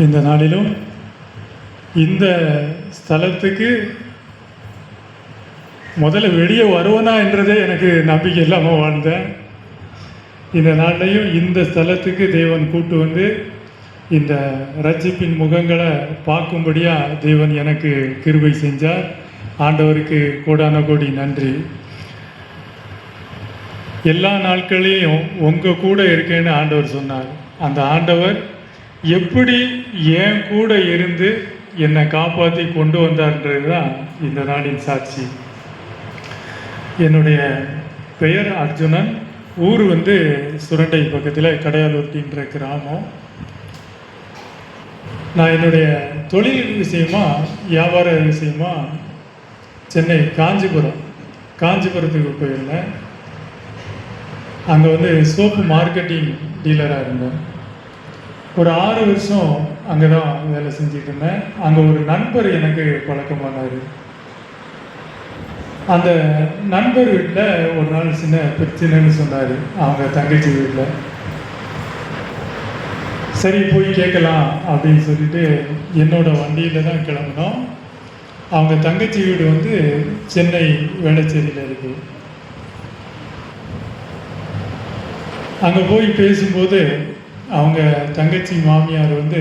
இந்த நாளிலும் இந்த ஸ்தலத்துக்கு முதல்ல வெளியே வருவனா என்றதே எனக்கு நம்பிக்கை இல்லாமல் வாழ்ந்தேன். இந்த நாள்லையும் இந்த ஸ்தலத்துக்கு தேவன் கூட்டு வந்து இந்த ரட்சிப்பின் முகங்களை பார்க்கும்படியாக தேவன் எனக்கு கிருபை செஞ்சார். ஆண்டவருக்கு கோடான கோடி நன்றி. எல்லா நாட்களையும் உங்கள் கூட இருக்கேன்னு ஆண்டவர் சொன்னார். அந்த ஆண்டவர் எப்படி என் கூட இருந்து என்னை காப்பாற்றி கொண்டு வந்தார்ன்றது தான் இந்த நாளின் சாட்சி. என்னுடைய பெயர் அர்ஜுனன். ஊர் வந்து சுரண்டை பக்கத்தில் கடையாளூர்டின்ற கிராமம். நான் என்னுடைய தொழில் விஷயமா வியாபார விஷயமா சென்னை காஞ்சிபுரத்துக்கு போயிருந்தேன். அங்கே வந்து சோப்பு மார்க்கெட்டிங் டீலராக இருந்தேன். ஒரு 6 வருஷம் அங்கே தான் வேலை செஞ்சுட்டு இருந்தேன். அங்கே ஒரு நண்பர் எனக்கு பழக்கமானார். அந்த நண்பர் வீட்டில் ஒரு நாள் சின்ன பிரச்சனைன்னு சொன்னார். அவங்க தங்கச்சி வீட்டில் சரி போய் கேட்கலாம் அப்படின்னு சொல்லிட்டு என்னோடய வண்டியில் தான் கிளம்பினோம். அவங்க தங்கச்சி வீடு வந்து சென்னை வேளச்சேரியில் இருக்குது. அங்கே போய் பேசும்போது அவங்க தங்கச்சி மாமியார் வந்து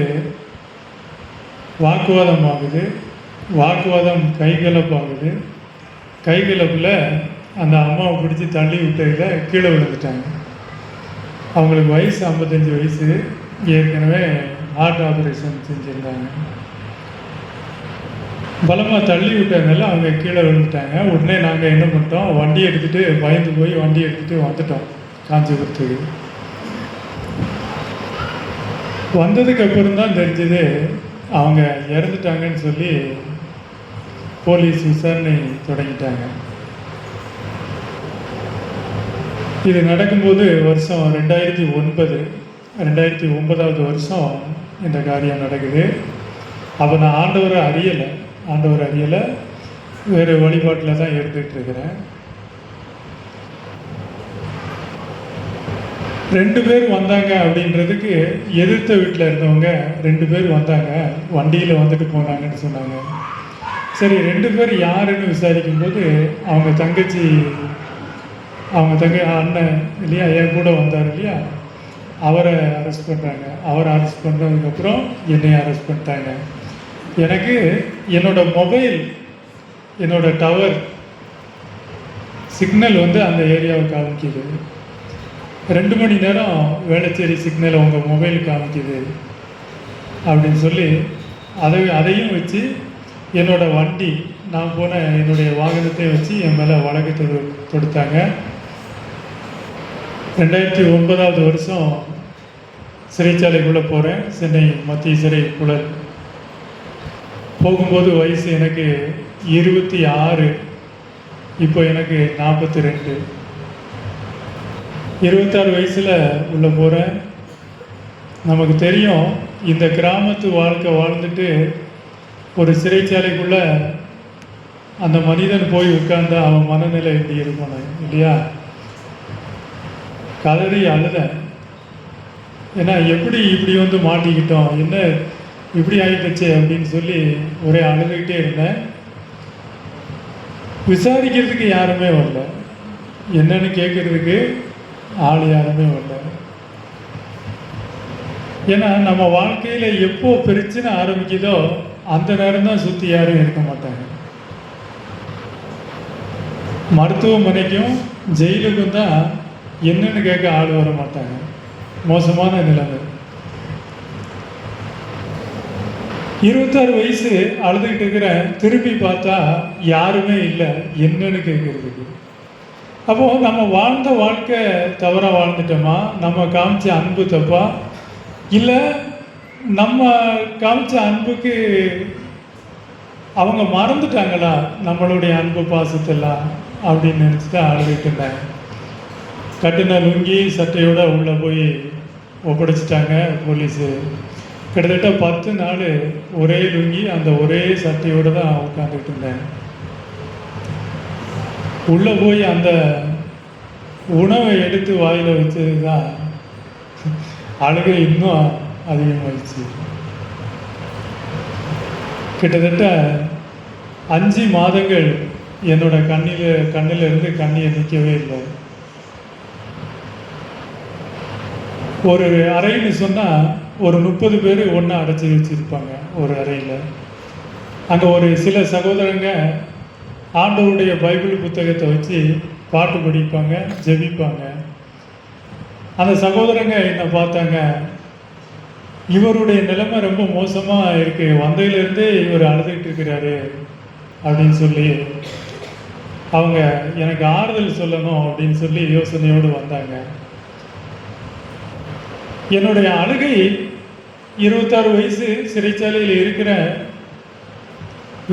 வாக்குவாதம் ஆகுது. வாக்குவாதம் கைகலப்பாகுது. கைகலப்பில் அந்த அம்மாவை பிடிச்சி தள்ளி விட்டதில் கீழே விழுந்துட்டாங்க. அவங்களுக்கு வயசு 55 வயசு. ஏற்கனவே ஹார்ட் ஆப்ரேஷன் செஞ்சுருந்தாங்க. பலமாக தள்ளி விட்டதுனால அவங்க கீழே விழுந்துட்டாங்க. உடனே நாங்கள் என்ன பண்ணிட்டோம், வண்டி எடுத்துகிட்டு பயந்து போய் வண்டி எடுத்துகிட்டு வந்துட்டோம் காஞ்சிபுரத்துக்கு. வந்ததுக்கு அப்புறம் தான் தெரிஞ்சது அவங்க இறந்துட்டாங்கன்னு சொல்லி போலீஸ் விசாரணை தொடங்கிட்டாங்க. இது நடக்கும்போது வருஷம் 2009 வருஷம் இந்த காரியம் நடக்குது. அப்போ நான் ஆண்டவரை அறியலை, வேறு வழிபாட்டில் தான் இருந்துகிட்டு இருக்கிறேன். 2 பேர் வந்தாங்க அப்படின்றதுக்கு எதிர்த்த வீட்டில் இருந்தவங்க 2 பேர் வந்தாங்க, வண்டியில் வந்துட்டு போனாங்கன்னு சொன்னாங்க. சரி 2 பேர் யாருன்னு விசாரிக்கும்போது அவங்க தங்கச்சி அண்ணன் இல்லையா, என் கூட வந்தார் இல்லையா, அவரை அரெஸ்ட் பண்ணுறாங்க. அவரை அரெஸ்ட் பண்ணுறதுக்கப்புறம் என்னை அரெஸ்ட் பண்ணிட்டாங்க. எனக்கு என்னோடய மொபைல், என்னோடய டவர் சிக்னல் வந்து அந்த ஏரியாவை காமிக்குது. 2 மணி நேரம் வேளச்சேரி சிக்னல் உங்கள் மொபைலுக்கு காமிக்குது அப்படின்னு சொல்லி அதையும் வச்சு என்னோடய வண்டி, நான் போன என்னுடைய வாகனத்தை வச்சு என் மேலே வழக்கு தொடுத்தாங்க. 2009 வருஷம் சிறைச்சாலைக்குள்ளே போகிறேன். சென்னை மத்திய சிறை புழல். போகும்போது வயசு எனக்கு 26. இப்போ எனக்கு 42. 26 வயசில் உள்ளே போகிறேன். நமக்கு தெரியும் இந்த கிராமத்து வாழ்க்கை வாழ்ந்துட்டு ஒரு சிறைச்சாலைக்குள்ளே அந்த மனிதன் போய் உட்கார்ந்தா அவன் மனநிலை எப்படி இருக்கும் இல்லையா? கதறி அழுதேன். ஏன்னா எப்படி இப்படி வந்து மாட்டிக்கிட்டோம், என்ன இப்படி ஆகிடுச்சு அப்படின்னு சொல்லி ஒரே அழுதுகிட்டே இருந்தேன். விசாரிக்கிறதுக்கு யாருமே வரல, என்னன்னு கேட்குறதுக்கு ஆள் யாருமே வரல. ஏன்னா நம்ம வாழ்க்கையில் எப்போ பிரச்சனை ஆரம்பிக்குதோ அந்த நேரம் தான் சுற்றி யாரும் இருக்க மாட்டாங்க. மருத்துவமனைக்கும் ஜெயிலுக்கும் தான் என்னன்னு கேட்க ஆள் வர மாட்டாங்க. மோசமான நிலைமை. 26 வயசு அழுதுகிட்டு இருக்கிறேன். திரும்பி பார்த்தா யாருமே இல்லை என்னன்னு கேட்கறதுக்கு. அப்போது நம்ம வாழ்ந்த வாழ்க்கை தவறாக வாழ்ந்துட்டோமா? நம்ம காமிச்ச அன்பு தப்பா? இல்லை நம்ம காமிச்ச அன்புக்கு அவங்க மறந்துட்டாங்களா நம்மளுடைய அன்பு பாசத்தெல்லாம் அப்படின்னு நினச்சிட்டு அழுதுகிட்டு இருந்தேன். கட்டின லுங்கி சட்டையோடு உள்ளே போய் ஒப்படைச்சிட்டாங்க போலீஸு. கிட்டத்தட்ட 10 நாள் ஒரே லுங்கி அந்த ஒரே சட்டையோடு தான் உட்காந்துக்கிட்டு இருந்தேன். உள்ளே போய் அந்த உணவை எடுத்து வாயில் வச்சது தான் அழுகை இன்னும் அதிகமாகிடுச்சு. கிட்டத்தட்ட 5 மாதங்கள் என்னோட கண்ணிலிருந்து கண்ணீர் நிற்கவே இல்லை. ஒரு அறைன்னு சொன்னால் ஒரு 30 பேர் ஒன்றா அடைச்சி வச்சுருப்பாங்க ஒரு அறையில். அங்கே ஒரு சில சகோதரங்க ஆண்டவருடைய பைபிள் புத்தகத்தை வச்சு பாட்டு படிப்பாங்க, ஜெபிப்பாங்க. அந்த சகோதரங்க என்னை பார்த்தாங்க, இவருடைய நிலைமை ரொம்ப மோசமாக இருக்குது, வந்ததுலேருந்தே இவர் அழுதுகிட்டு இருக்கிறாரு அப்படின்னு சொல்லி அவங்க எனக்கு ஆறுதல் சொல்லணும் அப்படின்னு சொல்லி யோசனையோடு வந்தாங்க. என்னுடைய அழுகை 26 வயசு சிறைச்சாலையில் இருக்கிற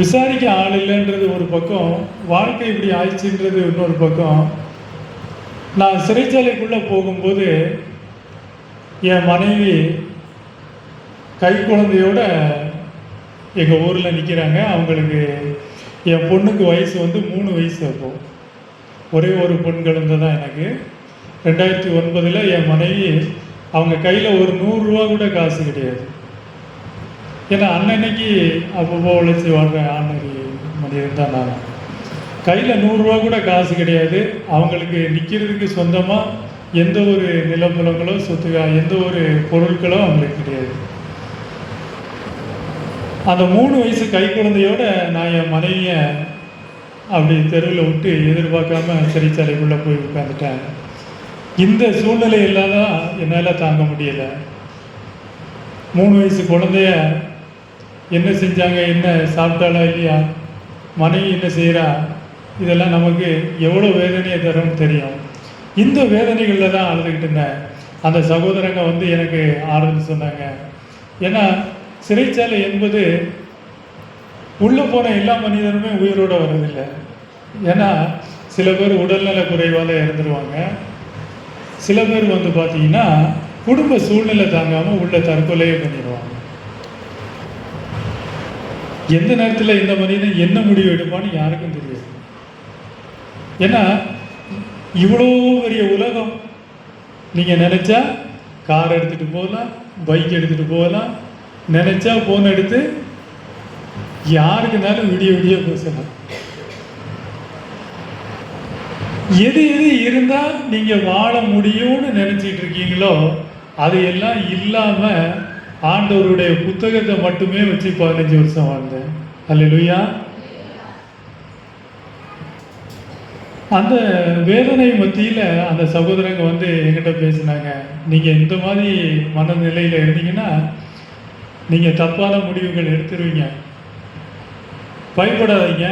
விசாரிக்க ஆள் இல்லைன்றது ஒரு பக்கம், வாழ்க்கை இப்படி ஆயிடுச்சுன்றது இன்னொரு பக்கம். நான் சிறைச்சாலைக்குள்ளே போகும்போது என் மனைவி கை குழந்தையோட எங்கள் ஊரில் நிற்கிறாங்க. அவங்களுக்கு என் பொண்ணுக்கு வயசு வந்து 3 வயசு. அப்போ ஒரே ஒரு பொன் குழந்தை தான் எனக்கு. 2009 என் மனைவி அவங்க கையில் ஒரு 100 ரூபா கூட காசு கிடையாது. ஏன்னா அன்னன்னைக்கு அப்பப்போ உழைச்சி வாழ்கிற ஆணரி மனிதன் தான் நான். கையில் 100 ரூபா கூட காசு கிடையாது. அவங்களுக்கு நிற்கிறதுக்கு சொந்தமாக எந்த ஒரு நிலப்புலங்களோ எந்த ஒரு பொருட்களோ அவங்களுக்கு கிடையாது. அந்த 3 வயசு கை குழந்தையோட நான் என் மனைவியை அப்படி தெருவில் விட்டு எதிர்பார்க்காம சிறைச்சாலைக்குள்ளே போய் உட்காந்துட்டேன். இந்த சூழ்நிலையெல்லாம் தான் என்னால் தாங்க முடியலை. 3 வயசு குழந்தைய என்ன செஞ்சாங்க, என்ன சாப்பிட்டாளா இல்லையா, மனைவி என்ன செய்கிறா, இதெல்லாம் நமக்கு எவ்வளோ வேதனையை தரும்னு தெரியும். இந்த வேதனைகளில் தான் அழுதுகிட்டு இருந்தேன். அந்த சகோதரங்க வந்து எனக்கு ஆறுதல் சொன்னாங்க. ஏன்னா சிறைச்சாலை என்பது உள்ளே போன எல்லா மனிதனுமே உயிரோடு வர்றதில்லை. ஏன்னா சில பேர் உடல்நல குறைவால் இறந்துருவாங்க. சில பேர் வந்து பார்த்தீங்கன்னா குடும்ப சூழ்நிலை தாங்காமல் உள்ள தற்கொலையே பண்ணிடுவாங்க. எந்த நேரத்தில் இந்த மனிதன் என்ன முடிவு எடுப்பான்னு யாருக்கும் தெரியாது. ஏன்னா இவ்வளோ பெரிய உலகம், நீங்கள் நினச்சா கார் எடுத்துகிட்டு போகலாம், பைக் எடுத்துகிட்டு போகலாம், நினச்சா ஃபோன் எடுத்து யாருக்குனாலும் விடிய பேசலாம். எது இருந்தால் நீங்கள் வாழ முடியும்னு நினச்சிட்டு இருக்கீங்களோ அது எல்லாம் இல்லாமல் ஆண்டவருடைய புத்தகத்தை மட்டுமே வச்சு 15 வருஷம் வாழ்ந்தேன். அல்லேலூயா. அந்த வேதனை மத்தியில் அந்த சகோதரங்க வந்து என்கிட்ட பேசினாங்க, நீங்கள் இந்த மாதிரி மனநிலையில் இருந்தீங்கன்னா நீங்கள் தப்பான முடிவுகள் எடுத்துருவீங்க, பயப்படாதீங்க,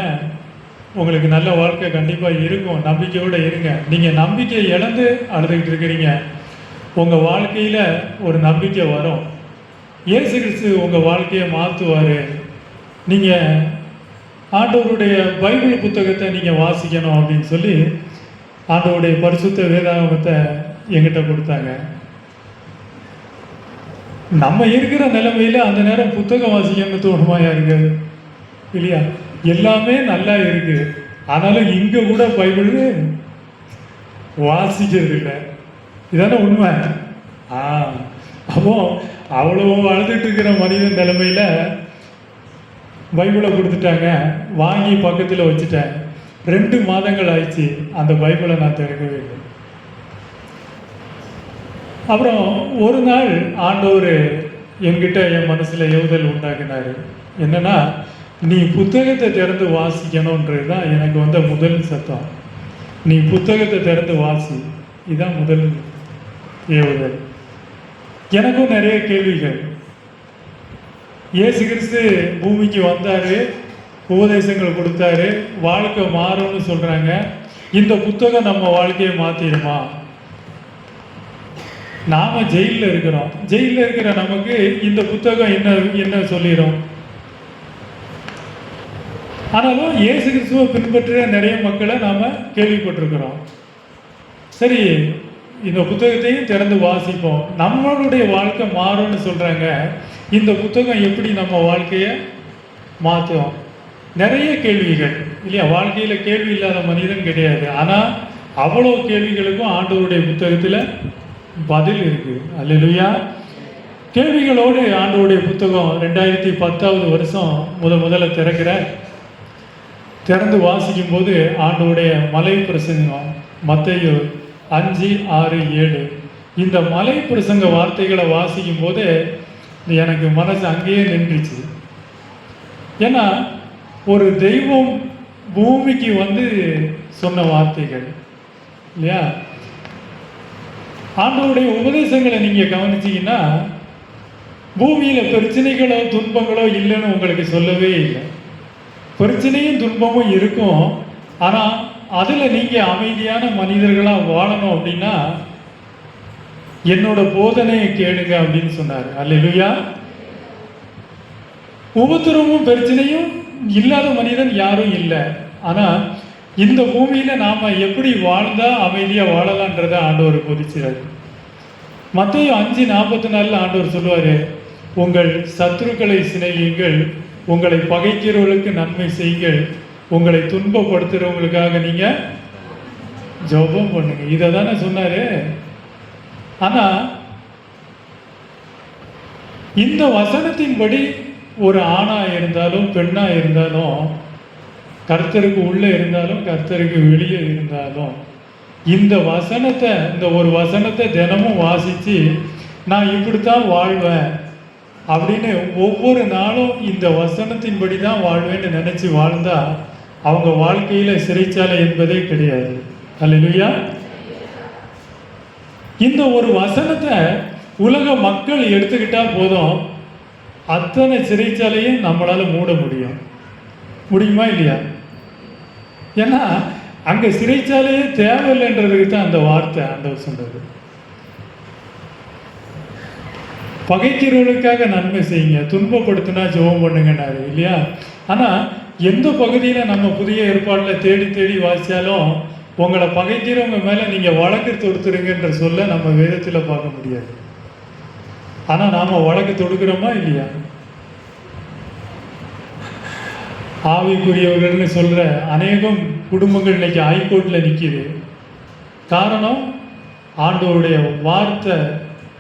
உங்களுக்கு நல்ல வாழ்க்கை கண்டிப்பாக இருக்கும், நம்பிக்கையோடு இருங்க. நீங்கள் நம்பிக்கை இழந்து அழுதுகிட்டு இருக்கிறீங்க, உங்கள் வாழ்க்கையில் ஒரு நம்பிக்கை வரும். இயேசு கிறிஸ்து உங்கள் வாழ்க்கையை மாற்றுவார். நீங்கள் ஆண்டவருடைய பைபிள் புத்தகத்தை நீங்கள் வாசிக்கணும் அப்படின்னு சொல்லி ஆண்டவருடைய பரிசுத்த வேதாகமத்தை என்கிட்ட கொடுத்தாங்க. நம்ம இருக்கிற நிலைமையில் அந்த நேரம் புத்தகம் வாசிக்கணும்னு தோணுமா யாருக்கு? இல்லையா? எல்லாமே நல்லா இருக்குது, ஆனாலும் இங்கே கூட பைபிள் வாசிக்கிறது இல்லை. இதான உண்மை. அப்போ அவ்வளோ அழுதுட்டு இருக்கிற மனிதன் நிலைமையில் பைபிளை கொடுத்துட்டாங்க, வாங்கி பக்கத்தில் வச்சுட்டேன். 2 மாதங்கள் ஆயிடுச்சு, அந்த பைபிளை நான் திறக்கவே இல்லை. அப்புறம் ஒரு நாள் ஆண்டவர் என்கிட்ட என் மனசில் ஏவுதல் உண்டாக்குனார். என்னென்னா, நீ புத்தகத்தை திறந்து வாசிக்கணுன்றது தான் எனக்கு வந்த முதல் சத்தம். நீ புத்தகத்தை திறந்து வாசி, இதுதான் முதல் ஏவுதல். எனக்கும் நிறைய கேள்விகள். இயேசு கிறிஸ்து பூமிக்கு வந்தார், உபதேசங்கள் கொடுத்தாரு, வாழ்க்கை மாறும்னு சொல்கிறாங்க. இந்த புத்தகம் நம்ம வாழ்க்கையை மாற்றிடுமா? நாம் ஜெயிலில் இருக்கிறோம். ஜெயிலில் இருக்கிற நமக்கு இந்த புத்தகம் என்ன சொல்லிடும்? ஆனாலும் இயேசு கிறிஸ்துவை பின்பற்றுற நிறைய மக்களை நாம் கேள்விப்பட்டிருக்கிறோம். சரி, இந்த புத்தகத்தையும் திறந்து வாசிப்போம், நம்மளுடைய வாழ்க்கை மாறும்னு சொல்கிறாங்க. இந்த புத்தகம் எப்படி நம்ம வாழ்க்கையை மாற்றும்? நிறைய கேள்விகள் இல்லையா? வாழ்க்கையில் கேள்வி இல்லாத மனிதன் கிடையாது. ஆனால் அவ்வளோ கேள்விகளுக்கும் ஆண்டவருடைய புத்தகத்தில் பதில் இருக்குது. அல்லேலூயா. கேள்விகளோடு ஆண்டவருடைய புத்தகம் 2010 வருஷம் முதல்ல திறக்கிறேன். திறந்து வாசிக்கும் போது ஆண்டவருடைய மலை பிரசங்கம் மத்தேயு 5, 6, 7 இந்த மலை பிரசங்க வார்த்தைகளை வாசிக்கும் போது எனக்கு மனசு அங்கேயே நின்றுச்சு. ஏன்னா ஒரு தெய்வம் பூமிக்கு வந்து சொன்ன வார்த்தைகள் இல்லையா. ஆண்டவருடைய உபதேசங்களை நீங்கள் கவனிச்சிங்கன்னா பூமியில் பிரச்சனைகளோ துன்பங்களோ இல்லைன்னு உங்களுக்கு சொல்லவே இல்லை. பிரச்சனையும் துன்பமும் இருக்கும். ஆனால் அதில் நீங்கள் அமைதியான மனிதர்களாக வாழணும் அப்படின்னா என்னோட போதனையை கேளுங்க அப்படின்னு சொன்னார். அல்லேலூயா. உபத்திரமும் பிரச்சனையும் இல்லாத மனிதன் யாரும் இல்லை. ஆனால் இந்த பூமியில் நாம் எப்படி வாழ்ந்தால் அமைதியாக வாழலான்றதை ஆண்டவர் போதிச்சார். மத்தேயு 5:44 ஆண்டவர் சொல்லுவார், உங்கள் சத்துருக்களை சிநேகியுங்கள், உங்களை பகைக்கிறவர்களுக்கு நன்மை செய்யுங்கள், உங்களை துன்பப்படுத்துகிறவங்களுக்காக நீங்கள் ஜெபம் பண்ணுங்க. இதை தானே சொன்னார். ஆனால் இந்த வசனத்தின்படி ஒரு ஆணாக இருந்தாலும் பெண்ணாக இருந்தாலும், கர்த்தருக்கு உள்ளே இருந்தாலும் கர்த்தருக்கு வெளியே இருந்தாலும், இந்த ஒரு வசனத்தை தினமும் வாசித்து நான் இப்படித்தான் வாழ்வேன் அப்படின்னு ஒவ்வொரு நாளும் இந்த வசனத்தின்படி தான் வாழ்வேன்னு நினச்சி வாழ்ந்தா அவங்க வாழ்க்கையில் சிறைச்சாலை என்பதே கிடையாது. அல்லேலூயா. இந்த ஒரு வசனத்தை உலக மக்கள் எடுத்துக்கிட்டால் போதும், அத்தனை சிறைச்சாலையும் நம்மளால் மூட முடியுமா இல்லையா? ஏன்னா அங்கே சிறைச்சாலையே தேவையில்லைன்றதுக்கு தான் அந்த வார்த்தை ஆண்டவர் சொன்னது. பகைக்கிறவர்களுக்காக நன்மை செய்யுங்க, துன்பப்படுத்தினா ஜெபம் பண்ணுங்கன்னாரு இல்லையா. ஆனால் எந்த பகுதியில் நம்ம புதிய ஏற்பாட்டில் தேடி தேடி வாசித்தாலும் உங்களை பகைக்கிறவங்க மேலே நீங்கள் வழக்கு தொடுத்துருங்கன்ற சொல்ல நம்ம வேதத்தில் பார்க்க முடியாது. ஆனால் நாம் வழக்கு தொடுக்கிறோமா இல்லையா? ஆவிக்குரியவர்கள்னு சொல்கிற அநேகம் குடும்பங்கள் இன்னைக்கு ஹைகோர்ட்டில் நிற்கிது. காரணம் ஆண்டவருடைய வார்த்தை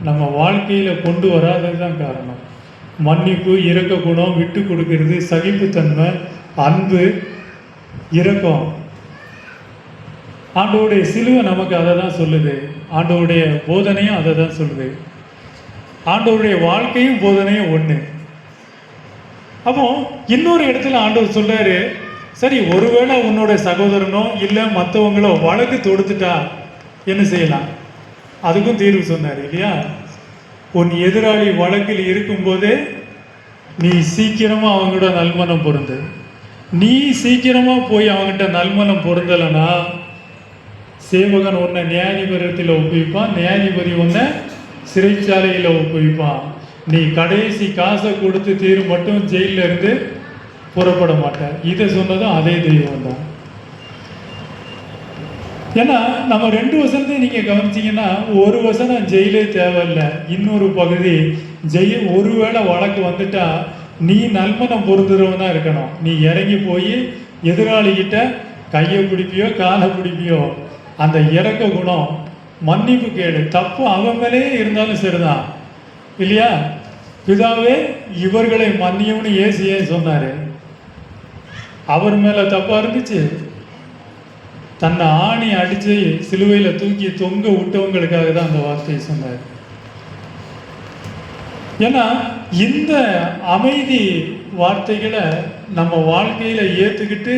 நம்ம வாழ்க்கையில் கொண்டு வராதது தான் காரணம். மன்னிப்பு, இரக்க குணம், விட்டு கொடுக்கறது, சகிப்புத்தன்மை, அன்பு, இரக்கம். ஆண்டவருடைய சிலுவை நமக்கு அதை தான் சொல்லுது. ஆண்டவருடைய போதனையும் அதை தான் சொல்லுது. ஆண்டவருடைய வாழ்க்கையும் போதனையும் ஒன்று. அப்போ இன்னொரு இடத்துல ஆண்டவர் சொல்றாரு, சரி ஒருவேளை உன்னோட சகோதரனோ இல்லை மற்றவங்களோ வழக்கு தொடுத்துட்டா என்ன செய்யலாம்? அதுக்கும் தீர்வு சொன்னார் இல்லையா. உன் எதிராளி வழக்கில் இருக்கும்போதே நீ சீக்கிரமாக அவங்களோட நல்மனம் பொருந்து. நீ சீக்கிரமாக போய் அவங்ககிட்ட நல்மனம் பொருந்தலைன்னா சேவகன் உன்னை நியாயாதிபதியில் ஒப்புவிப்பான், நியாயாதிபதி உன்னை சிறைச்சாலையில் ஒப்புவிப்பான். நீ கடைசி காசை கொடுத்து தீர்வு மட்டும் ஜெயிலில் இருந்து புறப்பட மாட்டேன். இதை சொன்னதும் அதே தெய்வம் தான். ஏன்னா நம்ம 2 வசனத்தையும் நீங்கள் கவனிச்சிங்கன்னா, ஒரு வசனம் ஜெயிலே தேவையில்லை, இன்னொரு பகுதி ஒருவேளை வழக்கு வந்துட்டா நீ நல்மனம் பொருந்துறவனா இருக்கணும். நீ இறங்கி போய் எதிராளிகிட்ட கையை பிடிப்பியோ காலை பிடிப்பியோ, அந்த இறக்க குணம், மன்னிப்பு கேளு. தப்பு அவன் மேலே இருந்தாலும் சரிதான் இல்லையா. பிதாவே இவர்களை மன்னியும்னு ஏசியே சொன்னார். அவர் மேலே தப்பாக இருந்துச்சு. தன்னை ஆணி அடித்து சிலுவையில் தூக்கி தொங்க விட்டவங்களுக்காக தான் அந்த வார்த்தையை சொன்னார். ஏன்னா இந்த அமைதி வார்த்தைகளை நம்ம வாழ்க்கையில் ஏற்றுக்கிட்டு,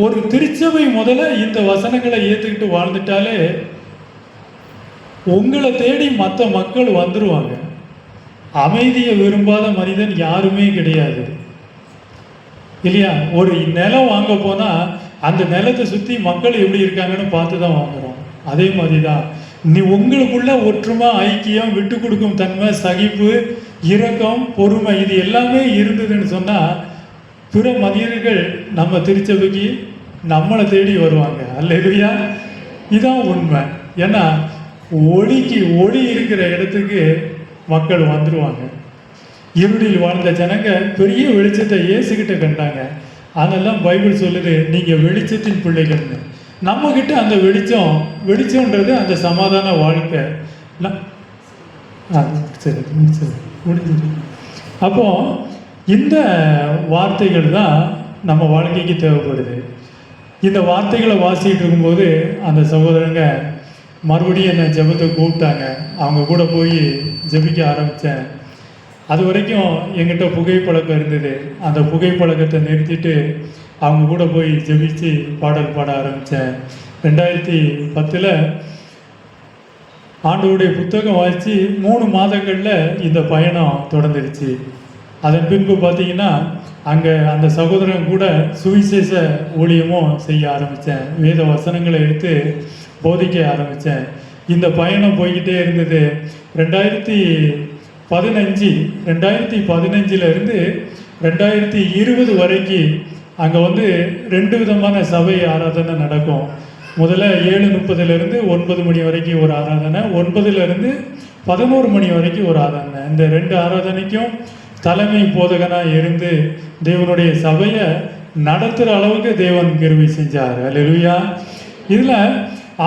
ஒரு திருச்சபை முதல்ல இந்த வசனங்களை ஏற்றுக்கிட்டு வாழ்ந்துட்டாலே உங்களை தேடி மற்ற மக்கள் வந்துடுவாங்க. அமைதியை விரும்பாத மனிதன் யாருமே கிடையாது இல்லையா. ஒரு நிலம் வாங்க போனால் அந்த நிலத்தை சுற்றி மக்கள் எப்படி இருக்காங்கன்னு பார்த்து தான் வாங்குறோம். அதே மாதிரி தான் நீ உங்களுக்குள்ள ஒற்றுமை, ஐக்கியம், விட்டு கொடுக்கும் தன்மை, சகிப்பு, இரக்கம், பொறுமை இது எல்லாமே இருந்ததுன்னு சொன்னால் பிற மனிதர்கள் நம்ம திருச்சபைக்கு நம்மளை தேடி வருவாங்க. அல்லேலூயா. இதுதான் உண்மை. ஏன்னா ஒளி இருக்கிற இடத்துக்கு மக்கள் வந்துடுவாங்க. இருளில் வாழ்ந்த ஜனங்க பெரிய வெளிச்சத்தை இயேசுகிட்ட கண்டாங்க. அதெல்லாம் பைபிள் சொல்லுது, நீங்கள் வெளிச்சத்தின் பிள்ளைகள்னு. நம்மக்கிட்ட அந்த வெளிச்சம்ன்றது அந்த சமாதான வாழ்க்கை. சரி சரி முடிஞ்சது. அப்போ இந்த வார்த்தைகள் தான் நம்ம வாழ்க்கைக்கு தேவைப்படுது. இந்த வார்த்தைகளை வாசிக்கிட்டு இருக்கும்போது அந்த சகோதரங்க மறுபடியும் என்னை ஜெபத்தை கூப்பிட்டாங்க. அவங்க கூட போய் ஜெபிக்க ஆரம்பித்தேன். அது வரைக்கும் எங்கிட்ட புகைப்பழக்கம் இருந்தது. அந்த புகைப்பழக்கத்தை நிறுத்திட்டு அவங்க கூட போய் ஜெபிச்சு பாடல் பாட ஆரம்பித்தேன். 2010 ஆண்டவருடைய புத்தகம் வாசித்து 3 மாதங்களில் இந்த பயணம் தொடர்ந்துருச்சு. அதன் பின்பு பார்த்தீங்கன்னா அங்கே அந்த சகோதரன் கூட சுவிசேஷ ஊழியமும் செய்ய ஆரம்பித்தேன். வேத வசனங்களை எடுத்து போதிக்க ஆரம்பித்தேன். இந்த பயணம் போய்கிட்டே இருந்தது. 2015 2020 வரைக்கும் அங்கே 2 விதமான சபை ஆராதனை நடக்கும். முதல்ல 7:30 9 மணி வரைக்கும் ஒரு ஆராதனை, 9 11 மணி வரைக்கும் ஒரு ஆராதனை. இந்த 2 ஆராதனைக்கும் தலைமை போதகனாக இருந்து தேவனுடைய சபையை நடத்துகிற அளவுக்கு தேவன் கிருபை செஞ்சார். அல்லேலூயா. இதில்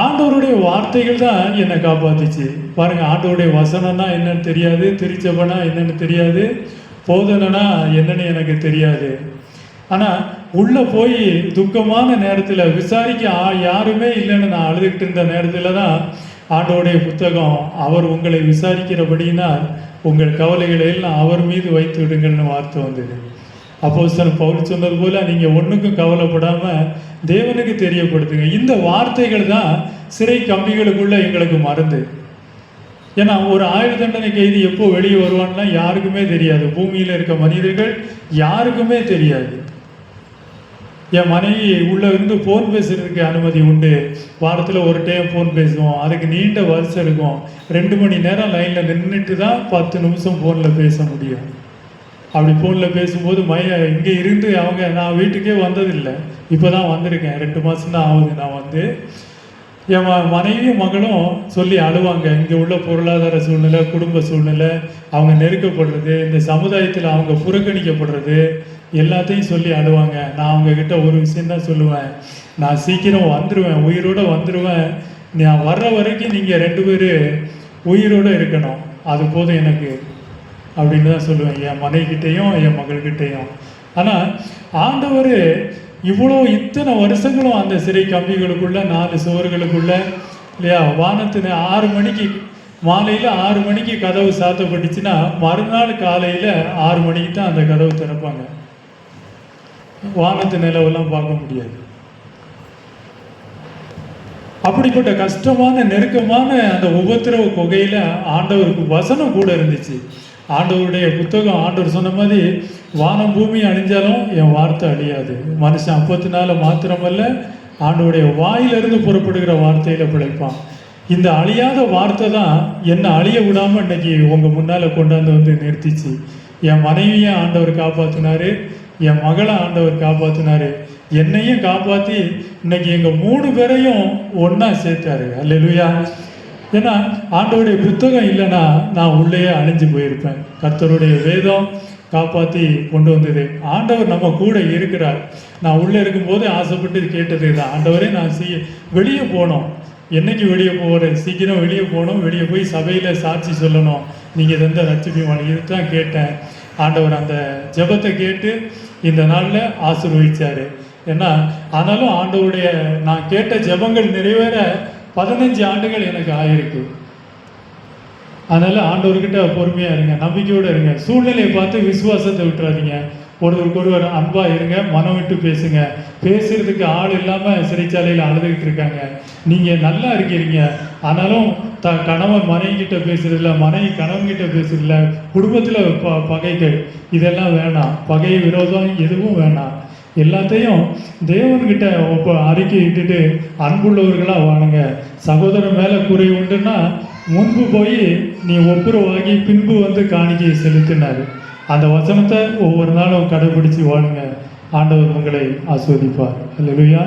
ஆண்டவருடைய வார்த்தைகள் தான் என்னை காப்பாற்றிச்சு. பாருங்கள், ஆண்டவருடைய வசனம்னா என்னன்னு தெரியாது, திருச்சபைனா என்னன்னு தெரியாது, போதனைனா என்னன்னு எனக்கு தெரியாது. ஆனால் உள்ளே போய் துக்கமான நேரத்தில் விசாரிக்க யாருமே இல்லைன்னு நான் அழுதுகிட்டு இருந்த நேரத்தில் தான் ஆண்டவருடைய புத்தகம், அவர் உங்களை விசாரிக்கிறபடினால் உங்கள் கவலைகளை எல்லாம் அவர் மீது வைத்து விடுங்கள்னு வார்த்தை வந்தது. அப்போஸ்தலன் பவுல் சொன்னது போல நீங்கள் ஒன்றுக்கும் கவலைப்படாமல் தேவனுக்கு தெரியப்படுத்துங்க. இந்த வார்த்தைகள் தான் சிறை கம்பிகளுக்குள்ள எங்களுக்கு மருந்து. ஏன்னா ஒரு ஆயுள் தண்டனை கைதி எப்போ வெளியே வருவான்னா யாருக்குமே தெரியாது. பூமியில் இருக்க மனிதர்கள் யாருக்குமே தெரியாது. என் மனைவி உள்ளே இருந்து ஃபோன் பேசுகிறதுக்கு அனுமதி உண்டு. வாரத்தில் ஒரு டைம் ஃபோன் பேசுவோம். அதுக்கு நீண்ட வரிசை இருக்கும். 2 மணி நேரம் லைனில் நின்றுட்டு தான் 10 நிமிஷம் ஃபோனில் பேச முடியும். அப்படி ஃபோனில் பேசும்போது இங்கே இருந்து நான் வீட்டுக்கே வந்ததில்லை, இப்போ தான் வந்திருக்கேன். 2 மாதம் தான் ஆகுது. நான் என் மனைவியும் மகளும் சொல்லி அழுவாங்க. இங்கே உள்ள பொருளாதார சூழ்நிலை, குடும்ப சூழ்நிலை, அவங்க நெருக்கப்படுறது, இந்த சமுதாயத்தில் அவங்க புறக்கணிக்கப்படுறது எல்லாத்தையும் சொல்லி அழுவாங்க. நான் அவங்கக்கிட்ட ஒரு விஷயந்தான் சொல்லுவேன், நான் சீக்கிரம் வந்துடுவேன், உயிரோடு வந்துடுவேன். நான் வர்ற வரைக்கும் நீங்கள் 2 பேர் உயிரோடு இருக்கணும், அது போதும் எனக்கு அப்படின்னு தான் சொல்லுவேன் என் மனைவிக்கிட்டையும் என் மகள்கிட்டையும். ஆனால் ஆண்டவர் இத்தனை வருஷங்களும் அந்த சிறை கம்பிகளுக்குள்ள 4 சுவர்களுக்குள்ள இல்லையா, வானத்தில் 6 மணிக்கு மாலையில் 6 மணிக்கு கதவு சாத்தப்பட்டுச்சுன்னா மறுநாள் காலையில் 6 மணிக்கு தான் அந்த கதவு திறப்பாங்க. வானத்து நிலவெல்லாம் பார்க்க முடியாது. அப்படிப்பட்ட கஷ்டமான நெருக்கமான அந்த உபத்திரவ குகையில் ஆண்டவருக்கு வசனம் கூட இருந்துச்சு. ஆண்டவருடைய புத்தகம், ஆண்டவர் சொன்ன மாதிரி வானம் பூமி அழிஞ்சாலும் என் வார்த்தை அழியாது. மனுஷன் 50 மாத்திரமல்ல, ஆண்டவருடைய வாயிலிருந்து புறப்படுகிற வார்த்தையில் பிழைப்பான். இந்த அழியாத வார்த்தை தான் என்னை அழிய விடாமல் இன்னைக்கு உங்கள் முன்னால் கொண்டாந்து நிறுத்திச்சு. என் மனைவியை ஆண்டவர் காப்பாற்றினாரு, என் மகளை ஆண்டவர் காப்பாற்றினாரு, என்னையும் காப்பாற்றி இன்னைக்கு எங்கள் 3 பேரையும் ஒன்றா சேர்த்தாரு. அல்லேலூயா. ஏன்னா ஆண்டவருடைய புத்தகம் இல்லைன்னா நான் உள்ளேயே அழிஞ்சு போயிருப்பேன். கர்த்தருடைய வேதம் காப்பாற்றி கொண்டு வந்தது. ஆண்டவர் நம்ம கூட இருக்கிறார். நான் உள்ளே இருக்கும்போது ஆசைப்பட்டு கேட்டது தான், ஆண்டவரே நான் வெளியே போனோம், என்னைக்கு வெளியே போகிறேன், சீக்கிரம் வெளியே போகணும், வெளியே போய் சபையில் சாட்சி சொல்லணும், நீங்கள் எந்த ரட்சிப்பையும் இதுதான் கேட்டேன். ஆண்டவர் அந்த ஜெபத்தை கேட்டு இந்த நாளில் ஆசீர்வதிச்சார். ஏன்னா ஆனாலும் ஆண்டவருடைய நான் கேட்ட ஜெபங்கள் நிறைவேற 15 ஆண்டுகள் எனக்கு ஆயிருக்கு. அதனால் ஆண்டவர்கிட்ட பொறுமையாக இருங்க, நம்பிக்கையோடு இருங்க. சூழ்நிலையை பார்த்து விசுவாசத்தை விட்டுறாதீங்க. ஒருவருக்கொருவர் அன்பாக இருங்க, மனம் விட்டு பேசுங்க. பேசுறதுக்கு ஆள் இல்லாமல் சிறைச்சாலையில் அழுதுகிட்டு இருக்காங்க. நீங்கள் நல்லா இருக்கிறீங்க, ஆனாலும் கணவன் மனைவிக்கிட்ட பேசுறதில்ல, மனைவி கணவன்கிட்ட பேசுறதில்ல, குடும்பத்தில் பகைகள் இதெல்லாம் வேணாம். பகை விரோதம் எதுவும் வேணாம். எல்லாத்தையும் தேவன்கிட்ட அறிக்கை இட்டுட்டு அன்புள்ளவர்களாக வாழுங்க. சகோதரன் மேலே குறை உண்டுன்னா முன்பு போய் நீ ஒப்புரவாகி பின்பு காணிக்கையை செலுத்தினார். அந்த வசனத்தை ஒவ்வொரு நாளும் கடைபிடிச்சு வாழுங்க. ஆண்டவர் உங்களை ஆஸ்வதிப்பார். அல்லேலூயா.